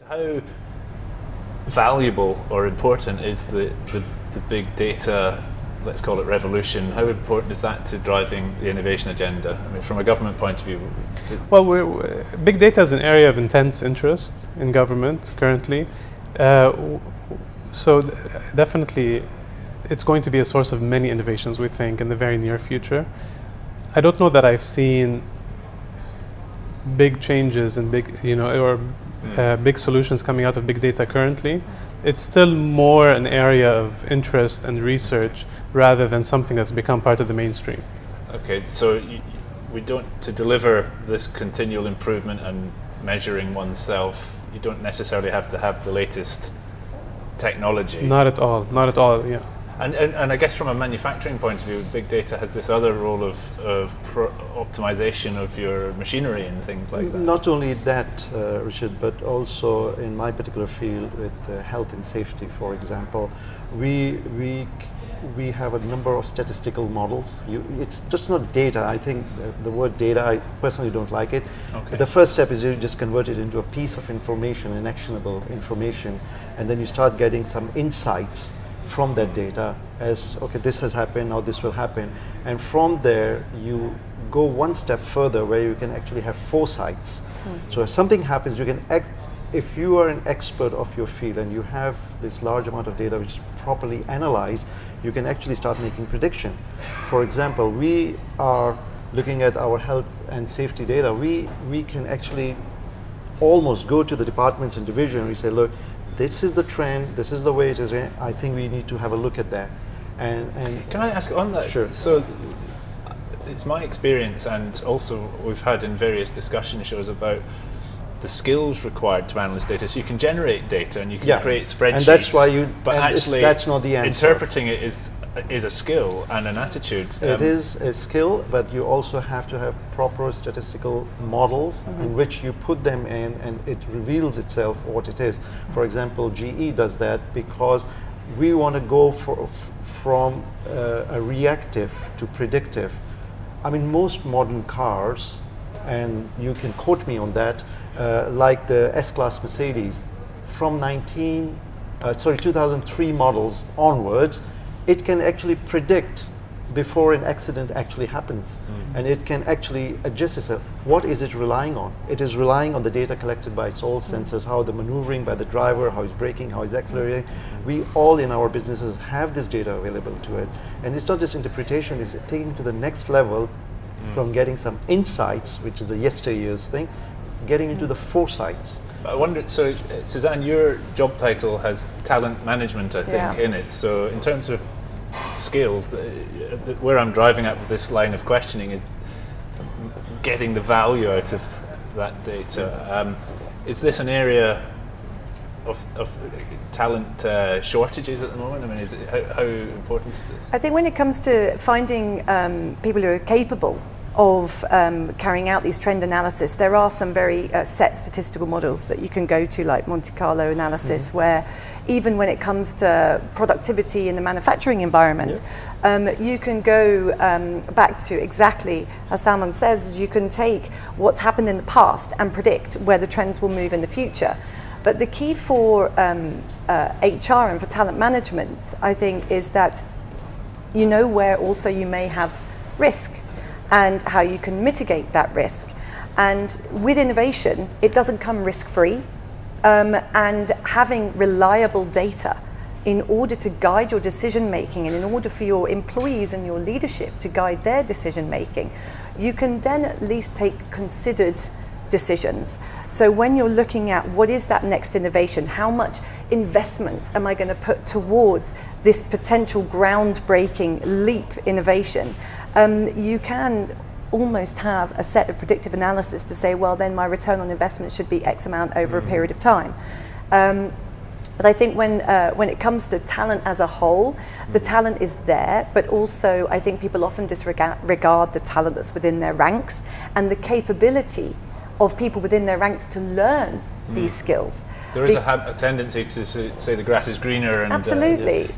How valuable or important is the big data, let's call it revolution? How important is that to driving the innovation agenda? I mean, from a government point of view. Well, big data is an area of intense interest in government currently. Definitely it's going to be a source of many innovations, we think, in the very near future. I don't know that I've seen big changes and big solutions coming out of big data currently. It's still more an area of interest and research rather than something that's become part of the mainstream. Okay, so to deliver this continual improvement and measuring oneself, you don't necessarily have to have the latest technology. Not at all, yeah. And I guess from a manufacturing point of view, big data has this other role of optimization of your machinery and things like that. Not only that, Richard, but also in my particular field with health and safety, for example, we have a number of statistical models. It's just not data. I think the word data, I personally don't like it. Okay. The first step is you just convert it into a piece of information, an actionable information, and then you start getting some insights from that data as, okay, this has happened, now this will happen. And from there, you go one step further where you can actually have foresights. So if something happens, you can act. If you are an expert of your field and you have this large amount of data which is properly analyzed, you can actually start making prediction. For example, we are looking at our health and safety data. We can actually almost go to the departments and division and we say, look, this is the trend, this is the way it is. I think we need to have a look at that. And can I ask on that? Sure. So it's my experience, and also we've had in various discussion shows about the skills required to analyze data. So you can generate data and you can create spreadsheets. And that's why but actually that's not the answer. Interpreting it is a skill and an attitude. It is a skill, but you also have to have proper statistical models in which you put them in and it reveals itself what it is. For example, GE does that because we want to go from a reactive to predictive. I mean, most modern cars, and you can quote me on that, like the S-Class Mercedes, from 2003 models onwards, it can actually predict before an accident actually happens. And it can actually adjust itself. What is it relying on? It is relying on the data collected by its all sensors, how the maneuvering by the driver, how he's braking, how he's accelerating. We all in our businesses have this data available to it. And it's not just interpretation, it's taking to the next level from getting some insights, which is the yesteryear's thing, getting into the foresights. I wondered, so Suzanne, your job title has talent management, I think, in it. So in terms of skills, where I'm driving at with this line of questioning is getting the value out of that data. Is this an area of talent shortages at the moment? I mean, how important is this? I think when it comes to finding people who are capable of carrying out these trend analysis, there are some very set statistical models that you can go to, like Monte Carlo analysis, where even when it comes to productivity in the manufacturing environment, you can go back to exactly, as Salman says, you can take what's happened in the past and predict where the trends will move in the future. But the key for HR and for talent management, I think, is that you know where also you may have risk and how you can mitigate that risk. And with innovation, it doesn't come risk-free. And having reliable data in order to guide your decision-making and in order for your employees and your leadership to guide their decision-making, you can then at least take considered decisions. So when you're looking at what is that next innovation, how much investment am I going to put towards this potential groundbreaking leap innovation, you can almost have a set of predictive analysis to say, well, then my return on investment should be X amount over a period of time. But I think when it comes to talent as a whole, the talent is there, but also I think people often disregard the talent that's within their ranks and the capability of people within their ranks to learn these skills. There is a tendency to say the grass is greener. And, absolutely.